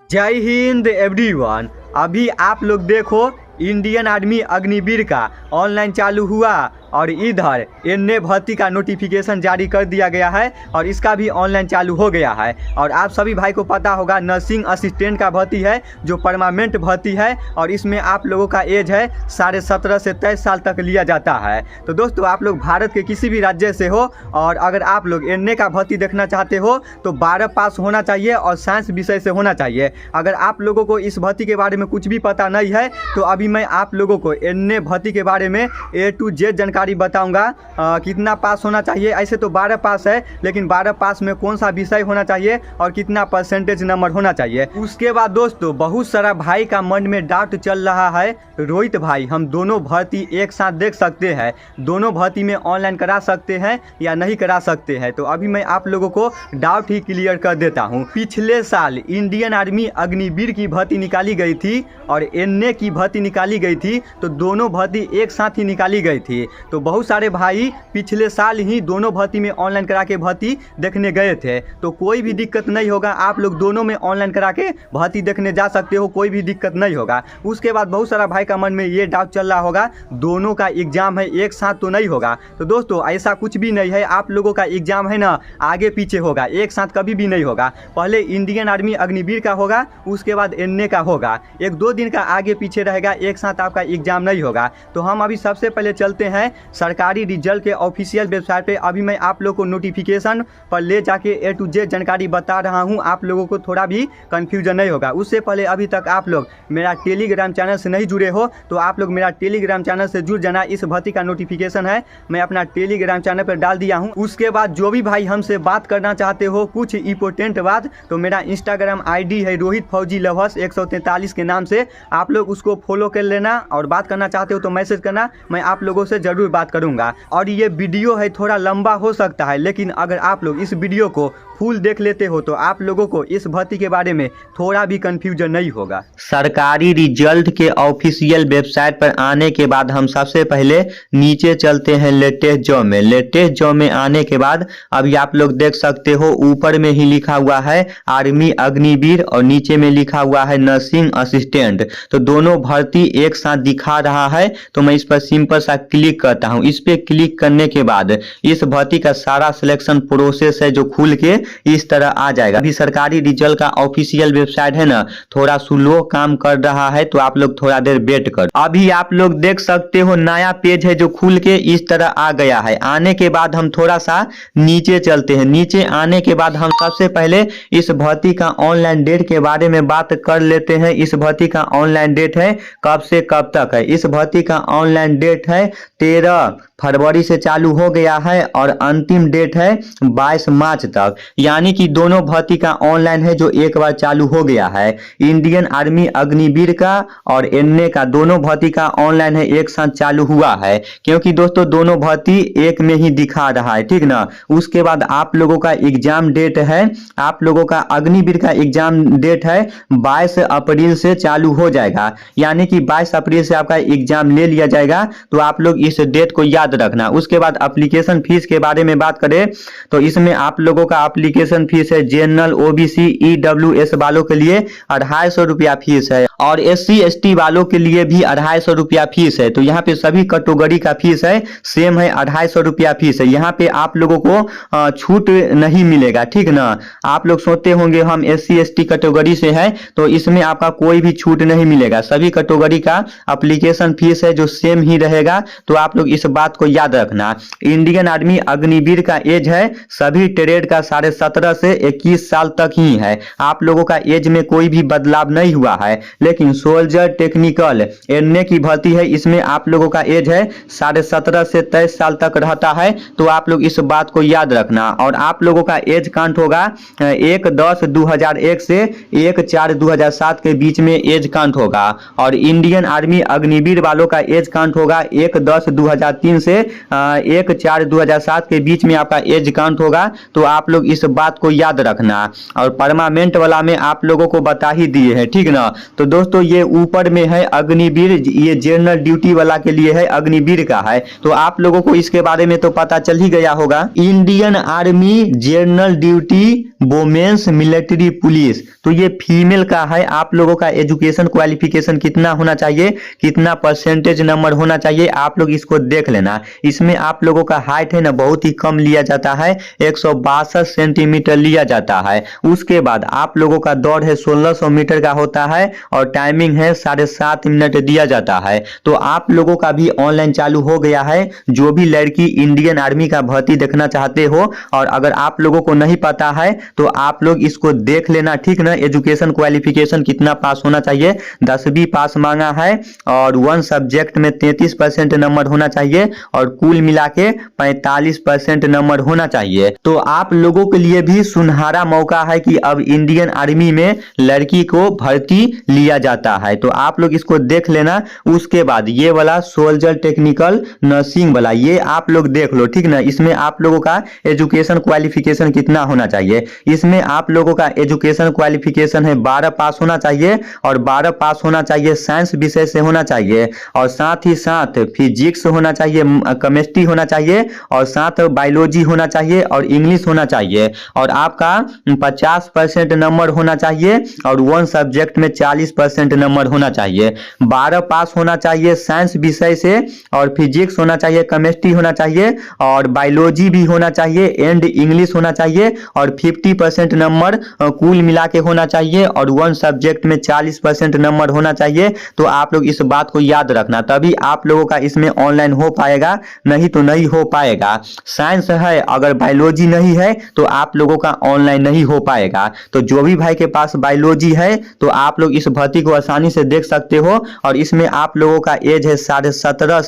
जय हिंद एवरीवन। अभी आप लोग देखो इंडियन आर्मी अग्निवीर का ऑनलाइन चालू हुआ और इधर एनए भर्ती का नोटिफिकेशन जारी कर दिया गया है और इसका भी ऑनलाइन चालू हो गया है। और आप सभी भाई को पता होगा नर्सिंग असिस्टेंट का भर्ती है जो परमानेंट भर्ती है और इसमें आप लोगों का एज है 17.5 से 23 साल तक लिया जाता है। तो दोस्तों आप लोग भारत के किसी भी राज्य से हो और अगर आप लोग एनए का भर्ती देखना चाहते हो तो 12 पास होना चाहिए और साइंस विषय से होना चाहिए। अगर आप लोगों को इस भर्ती के बारे में कुछ भी पता नहीं है तो अभी मैं आप लोगों को एनए भर्ती के बारे में A to Z जानकारी बताऊंगा। कितना पास होना चाहिए। ऐसे तो 12 पास है लेकिन 12 पास में कौन सा विषय होना चाहिए और कितना परसेंटेज नंबर होना चाहिए। उसके बाद दोस्तों बहुत सारा भाई का मन में डाउट चल रहा है, रोहित भाई हम दोनों भर्ती एक साथ देख सकते हैं, दोनों भर्ती में ऑनलाइन करा सकते हैं या नहीं करा सकते हैं। तो अभी मैं आप लोगों को डाउट ही क्लियर कर देता हूँ। पिछले साल इंडियन आर्मी अग्निवीर की भर्ती निकाली गई थी और एनए की भर्ती निकाली गई थी, तो दोनों भर्ती एक साथ ही निकाली गई थी। तो बहुत सारे भाई पिछले साल ही दोनों भर्ती में ऑनलाइन करा के भर्ती देखने गए थे, तो कोई भी दिक्कत नहीं होगा। आप लोग दोनों में ऑनलाइन करा के भर्ती देखने जा सकते हो, कोई भी दिक्कत नहीं होगा। उसके बाद बहुत सारा भाई का मन में ये डाउट चल रहा होगा दोनों का एग्जाम है एक साथ तो नहीं होगा। तो दोस्तों ऐसा कुछ भी नहीं है, आप लोगों का एग्जाम है ना आगे पीछे होगा, एक साथ कभी भी नहीं होगा। पहले इंडियन आर्मी अग्निवीर का होगा, उसके बाद एनए का होगा, 1-2 दिन का आगे पीछे रहेगा, एक साथ आपका एग्जाम नहीं होगा। तो हम अभी सबसे पहले चलते हैं सरकारी रिजल्ट के ऑफिशियल वेबसाइट पे। अभी मैं आप लोग को नोटिफिकेशन पर ले जाके A to Z जानकारी बता रहा हूँ, आप लोगों को थोड़ा भी कंफ्यूजन नहीं होगा। उससे पहले अभी तक आप लोग मेरा टेलीग्राम चैनल से नहीं जुड़े हो तो आप लोग मेरा टेलीग्राम चैनल से जुड़ जाना। इस भर्ती का नोटिफिकेशन है मैं अपना टेलीग्राम चैनल पर डाल दिया हूँ। उसके बाद जो भी भाई हमसे बात करना चाहते हो कुछ इंपॉर्टेंट बात, तो मेरा इंस्टाग्राम ID है रोहित फौजी लवर्स 143 के नाम से, आप लोग उसको फॉलो कर लेना और बात करना चाहते हो तो मैसेज करना, मैं आप लोगों से जरूर बात करूंगा। और ये वीडियो है थोड़ा लंबा हो सकता है लेकिन अगर आप लोग इस वीडियो को फुल देख लेते हो तो आप लोगों को इस भर्ती के बारे में थोड़ा भी कंफ्यूजन नहीं होगा। सरकारी रिजल्ट के ऑफिशियल वेबसाइट पर आने के बाद हम सबसे पहले नीचे चलते हैं लेटेस्ट जॉब में। लेटेस्ट जॉब में आने के बाद अभी आप लोग देख सकते हो ऊपर में ही लिखा हुआ है आर्मी अग्निवीर और नीचे में लिखा हुआ है नर्सिंग असिस्टेंट। तो दोनों भर्ती एक साथ दिखा रहा है, तो मैं इस पर सिंपल सा क्लिक करता हूं। इस पे क्लिक करने के बाद इस भर्ती का सारा सिलेक्शन प्रोसेस है जो खुल के इस तरह आ जाएगा। अभी सरकारी रिजल्ट का ऑफिशियल वेबसाइट है ना थोड़ा स्लो काम कर रहा है, तो आप लोग थोड़ा देर वेट कर। अभी आप लोग देख सकते हो नया पेज है जो खुल के इस तरह आ गया है। आने के बाद हम थोड़ा सा नीचे चलते हैं। नीचे आने के बाद हम सबसे पहले इस भर्ती का ऑनलाइन डेट के बारे में बात कर लेते हैं। इस भर्ती का ऑनलाइन डेट है कब से कब तक है। इस भर्ती का ऑनलाइन डेट है 13 फरवरी से चालू हो गया है और अंतिम डेट है 22 मार्च तक, यानी कि दोनों भर्ती का ऑनलाइन है जो एक बार चालू हो गया है। इंडियन आर्मी अग्निवीर का और एनए का दोनों भर्ती का ऑनलाइन है एक साथ चालू हुआ है, क्योंकि दोस्तों दोनों भर्ती एक में ही दिखा रहा है, ठीक ना। उसके बाद आप लोगों का एग्जाम डेट है, आप लोगों का अग्निवीर का एग्जाम डेट है 22 अप्रैल से चालू हो जाएगा, यानी कि 22 अप्रैल से आपका एग्जाम ले लिया जाएगा। तो आप लोग इस डेट को याद रखना। उसके बाद एप्लीकेशन फीस के बारे में बात करें तो इसमें आप लोगों का एप्लीकेशन फीस है जनरल OBC EWS वालों के लिए 250 रुपया फीस है और SC ST वालों के लिए भी 250 रुपया फीस है। तो यहाँ पे सभी कैटेगरी का फीस है सेम है, 250 रुपया फीस है। यहाँ पे आप लोगों को छूट नहीं मिलेगा, ठीक ना। आप लोग सोचते होंगे हम SC ST कैटेगरी से है तो इसमें आपका कोई भी छूट नहीं मिलेगा। सभी कैटेगरी का एप्लीकेशन फीस है जो सेम ही रहेगा, तो आप लोग इस बात को याद रखना। इंडियन आर्मी अग्निवीर का एज है सभी ट्रेड का 17.5 से 21 साल तक ही है। आप लोगों का एज में कोई भी बदलाव नहीं हुआ है। लेकिन सोल्जर टेक्निकल एनए की भर्ती है, इसमें आप लोगों का एज है 17.5 से 23 साल तक रहता है, तो आप लोग इस बात को याद रखना। और आप लोगों का एज काउंट होगा 1/10/2001 से 1/4/2007 के बीच में एज काउंट होगा। और इंडियन आर्मी अग्निवीर वालों का एज काउंट होगा 1/10/2003 से 1/4/2007 के बीच में आपका एज काउंट होगा, तो आप लोग इस बात को याद रखना। और परमानेंट वाला में आप लोगों को बता ही दिए हैं, ठीक ना। तो दोस्तों ये ऊपर में है अग्निवीर, ये जनरल ड्यूटी वाला के लिए है, अग्निवीर का है। तो आप लोगों को इसके बारे में तो पता चल ही गया होगा। Indian army general duty women's military police, तो ये फीमेल का है। आप लोगों का एजुकेशन क्वालिफिकेशन कितना होना चाहिए, कितना परसेंटेज नंबर होना चाहिए, आप लोग इसको देख लेना। इसमें आप लोगों का हाइट है ना बहुत ही कम लिया जाता है, 162 सेंटीमीटर लिया जाता है। उसके बाद आप लोगों का दौड़ है 1600 मीटर का होता है और टाइमिंग है 7.5 मिनट दिया जाता है। तो आप लोगों का भी ऑनलाइन चालू हो गया है। जो भी लड़की इंडियन आर्मी का भर्ती देखना चाहते हो और अगर आप लोगों को नहीं पता है तो आप लोग इसको देख लेना, ठीक ना। एजुकेशन क्वालिफिकेशन कितना पास होना चाहिए, 10वीं पास मांगा है और वन सब्जेक्ट में 33% नंबर होना चाहिए और कुल मिला के 45% नंबर होना चाहिए। तो आप लोगों के लिए भी सुनहरा मौका है कि अब इंडियन आर्मी में लड़की को भर्ती लिया जाता है। तो आप लोग इसको देख लेना। उसके बाद ये वाला सोल्जर टेक्निकल नर्सिंग वाला, ये आप लोग देख लो, ठीक ना। इसमें आप लोगों का एजुकेशन क्वालिफिकेशन कितना होना चाहिए, इसमें आप लोगों का एजुकेशन क्वालिफिकेशन है 12 पास होना चाहिए और 12 पास होना चाहिए साइंस विषय से होना चाहिए और साथ ही साथ फिजिक्स होना चाहिए, केमिस्ट्री होना चाहिए और साथ बायोलॉजी होना चाहिए और इंग्लिश होना चाहिए और आपका 50% नंबर होना चाहिए और वन सब्जेक्ट में 40% नंबर होना चाहिए। 12 पास होना चाहिए साइंस विषय से और फिजिक्स होना चाहिए, केमिस्ट्री होना चाहिए और बायोलॉजी भी होना चाहिए एंड इंग्लिश होना चाहिए और 50% नंबर कुल मिला के होना चाहिए और वन सब्जेक्ट में 40% नंबर होना चाहिए। तो आप लोग इस बात को याद रखना, तभी आप लोगों का इसमें ऑनलाइन हो पाएगा, नहीं तो नहीं हो पाएगा। साइंस है अगर बायोलॉजी नहीं है तो आप लोगों का ऑनलाइन नहीं हो पाएगा। तो जो भी भाई के पास बायोलॉजी है तो आप लोग इस भर्ती को आसानी से देख सकते हो और इसमें आप लोगों का एज है 17.5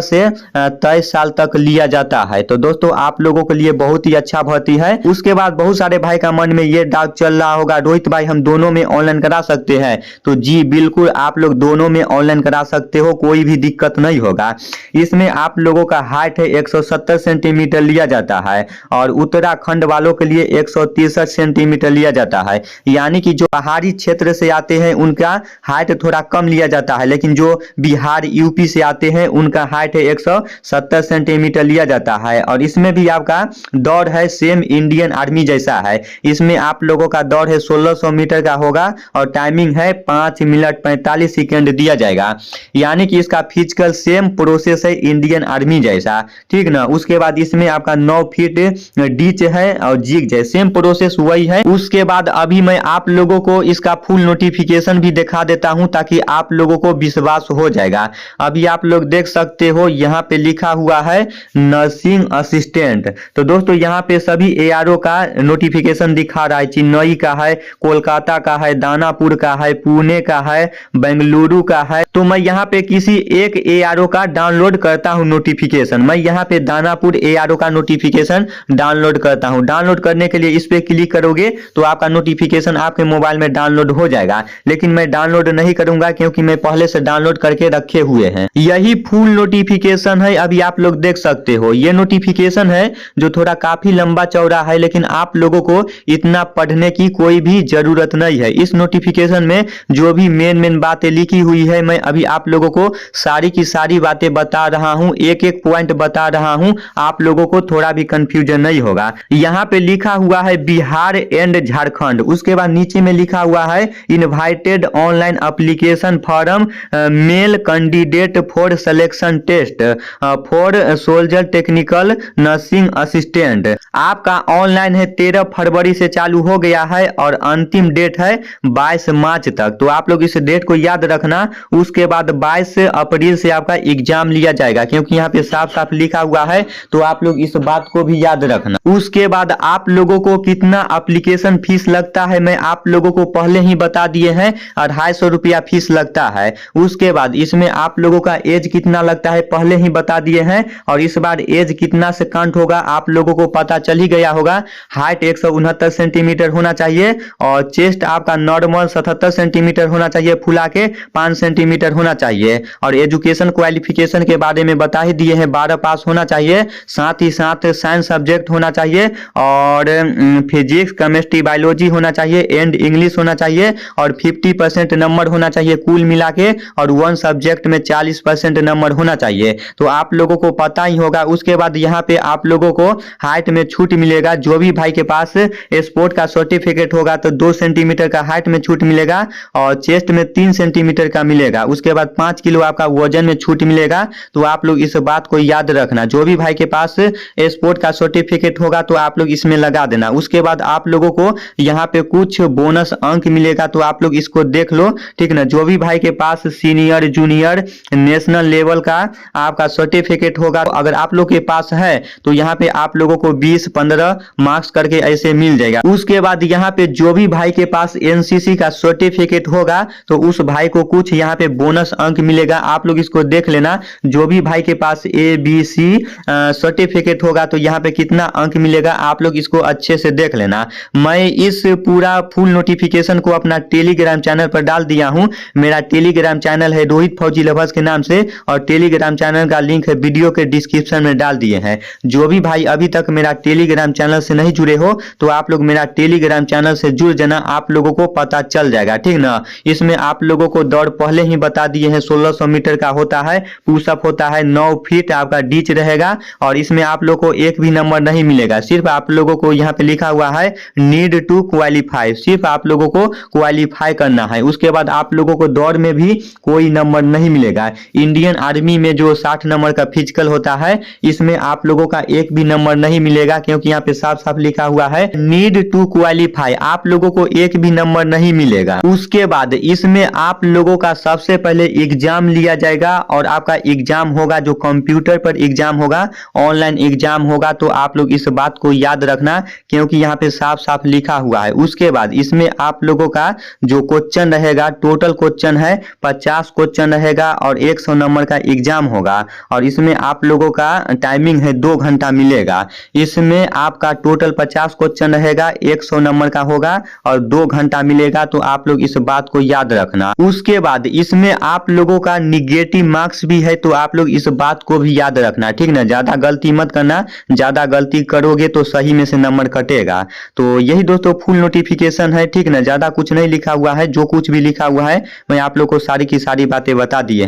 से 23 साल तक लिया जाता है। तो दोस्तों आप लोगों के लिए बहुत ही अच्छा भर्ती है। उसके बाद बहुत सारे भाई का मन में ये डाउट चल रहा होगा, रोहित भाई हम दोनों में ऑनलाइन करा सकते हैं? तो जी बिल्कुल आप लोग दोनों में ऑनलाइन करा सकते हो, कोई भी दिक्कत नहीं होगा। इसमें आप लोगों का हाइट है 170 सेंटीमीटर लिया जाता है और उत्तराखंड वालों के लिए 163 सेंटीमीटर लिया जाता है। यानी कि जो पहाड़ी क्षेत्र से आते हैं उनका हाइट थोड़ा कम लिया जाता है, लेकिन जो बिहार यूपी से आते हैं उनका हाइट है 170 सेंटीमीटर लिया जाता है। और इसमें भी आपका दौड़ है सेम इंडियन आर्मी जैसा है। इसमें आप लोगों का दौड़ है 1600 मीटर का होगा और टाइमिंग है 5 मिनट 45 सेकेंड दिया जाएगा। यानी कि इसका फिजिकल सेम प्रोसेस है इंडियन आर्मी जैसा, ठीक ना। उसके बाद इसमें आपका 9 फीट डीच है और जिग है, सेम प्रोसेस वही है। उसके बाद अभी मैं आप लोगों को इसका फुल नोटिफिकेशन भी दिखा देता हूं ताकि आप लोगों को विश्वास हो जाएगा। अभी आप लोग देख सकते हो यहाँ पे लिखा हुआ है नर्सिंग असिस्टेंट। तो दोस्तों यहाँ पे सभी एआरओ का नोटिफिकेशन दिखा रहा है। चेन्नई का है, कोलकाता का है, दानापुर का है, पुणे का है, बेंगलुरु का है। तो मैं यहाँ पे किसी एक एआरओ का डाउनलोड करता हूँ नोटिफिकेशन। मैं यहाँ पे दानापुर एआरओ का नोटिफिकेशन डाउनलोड करता हूँ। डाउनलोड करने के लिए इस पे क्लिक करोगे तो आपका नोटिफिकेशन आपके मोबाइल में डाउनलोड हो जाएगा, लेकिन मैं डाउनलोड नहीं करूंगा क्योंकि मैं पहले से डाउनलोड करके रखे हुए हैं। यही फुल नोटिफिकेशन है, अभी आप लोग देख सकते हो। ये नोटिफिकेशन है जो थोड़ा काफी लंबा चौड़ा है, लेकिन आप लोगों को इतना पढ़ने की कोई भी जरूरत नहीं है। इस नोटिफिकेशन में जो भी मेन बातें लिखी हुई है मैं अभी आप लोगों को सारी की सारी बातें बता रहा हूं, एक एक पॉइंट बता रहा हूं, आप लोगों को थोड़ा भी कंफ्यूजन नहीं होगा। यहाँ पे लिखा हुआ है बिहार एंड झारखंड, उसके बाद नीचे में लिखा हुआ है invited online application form male candidate for selection test for soldier technical nursing assistant. आपका ऑनलाइन है 13 फरवरी से चालू हो गया है और अंतिम डेट है 22 मार्च तक। तो आप लोग इस डेट को याद रखना। उसके बाद 22 अप्रैल से आपका एग्जाम लिया जाएगा, क्योंकि यहाँ पे साफ साफ लिखा हुआ है, तो आप लोग इस बात को भी याद रखना। उसके बाद आप लोगों को कितना एप्लीकेशन फीस लगता है मैं आप लोगों को पहले ही बता दिए हैं, 250 रुपया फीस लगता है। उसके बाद इसमें आप लोगों का एज कितना लगता है पहले ही बता दिए हैं और इस बार एज कितना से काउंट होगा आप लोगों को पता चल ही गया होगा। हाइट 169 सेंटीमीटर होना चाहिए और चेस्ट आपका नॉर्मल 77 सेंटीमीटर होना चाहिए, फुला के 5 सेंटीमीटर होना चाहिए। और एजुकेशन क्वालिफिकेशन के बारे में बता ही दिए हैं, 12 पास होना चाहिए, साथ ही साथ साइंस सब्जेक्ट होना चाहिए और फिजिक्स केमिस्ट्री बायोलॉजी होना चाहिए एंड इंग्लिश होना चाहिए और 50% नंबर होना चाहिए कुल मिला के, और 1 सब्जेक्ट में 40% नंबर होना चाहिए। तो आप लोगों को पता ही होगा। उसके बाद यहाँ पे आप लोगों को हाइट में छूट मिलेगा। जो भी भाई के पास स्पोर्ट का सर्टिफिकेट होगा तो 2 सेंटीमीटर का हाइट में छूट मिलेगा और चेस्ट में 3 सेंटीमीटर का मिलेगा। उसके बाद 5 किलो आपका वजन में छूट मिलेगा। तो आप लोग इस बात को याद रखना। जो भी भाई के पास स्पोर्ट का सर्टिफिकेट होगा तो आप लोग इसमें लगा देना। उसके बाद आप लोगों को यहाँ पे कुछ बोनस अंक मिलेगा, तो आप लोग इसको देख लो, ठीक ना। जो भी भाई के पास सीनियर जूनियर नेशनल लेवल का आपका सर्टिफिकेट होगा, अगर आप लोग के पास है तो यहाँ पे आप लोगों को 20-15 मार्क्स करके ऐसे मिल जाएगा। उसके बाद यहाँ पे जो भी भाई के पास एनसीसी का सर्टिफिकेट होगा तो उस भाई को कुछ यहाँ पे बोनस अंक मिलेगा। आप लोग इसको देख लेना। जो भी भाई के पास ABC सर्टिफिकेट होगा तो यहाँ पे कितना अंक मिलेगा आप लोग इसको अच्छे से देख लेना। मैं इस पूरा फुल नोटिफिकेशन को अपना टेलीग्राम चैनल पर डाल दिया हूँ। मेरा टेलीग्राम चैनल है रोहित फौजी लवर्स के नाम से, और टेलीग्राम चैनल का लिंक है वीडियो के डिस्क्रिप्शन में डाल दिए हैं। जो भी भाई अभी तक मेरा टेलीग्राम चैनल से नहीं जुड़े हो तो आप लोग मेरा टेलीग्राम चैनल से जुड़ जाना, आप लोगों को पता चल जाएगा, ठीक ना। इसमें आप लोगों को दौड़ पहले ही बता दिए हैं, 1600 मीटर का होता है, पुशअप होता है, 9 फीट आपका डीच रहेगा, और इसमें आप लोग को एक भी नंबर नहीं मिलेगा। सिर्फ आप लोगों को यहाँ पे लिखा हुआ है नीड टू क्वालिफाई, सिर्फ आप लोगों को क्वालिफाई करना है। उसके बाद आप लोगों को दौड़ में भी कोई नंबर नहीं मिलेगा। इंडियन आर्मी में जो 60 नंबर का फिजिकल होता है इसमें आप लोगों का एक भी नंबर नहीं मिलेगा, क्योंकि यहाँ पे साफ साफ लिखा हुआ है नीड टू क्वालिफाई, आप लोगों को एक भी नंबर नहीं मिलेगा। उसके बाद इसमें आप लोगों का सबसे पहले एग्जाम लिया जाएगा, और आपका एग्जाम होगा जो कंप्यूटर पर एग्जाम होगा, ऑनलाइन एग्जाम होगा। तो आप लोग इस बात को याद रखना, क्योंकि यहाँ पे साफ साफ लिखा हुआ है। उसके बाद इसमें आप लोगों का जो क्वेश्चन रहेगा, टोटल क्वेश्चन है 50 क्वेश्चन रहेगा, और 100 नंबर का एग्जाम होगा, और इसमें आप लोगों का टाइमिंग है 2 घंटा मिलेगा। इसमें आपका टोटल 50 क्वेश्चन रहेगा, 100 नंबर का होगा और 2 घंटा मिलेगा। तो आप लोग इस बात को याद रखना। उसके बाद इसमें आप लोगों का निगेटिव मार्क्स भी है, तो आप लोग इस बात को भी याद रखना, ठीक ना। ज्यादा गलती मत करना, ज्यादा गलती करोगे तो सही में से नंबर कटेगा। तो यही दोस्तों फुल नोटिफिकेशन है, ठीक ना। ज्यादा कुछ नहीं लिखा हुआ है, जो कुछ भी लिखा हुआ है मैं आप लोग को सारी की सारी बातें बता दिए हैं।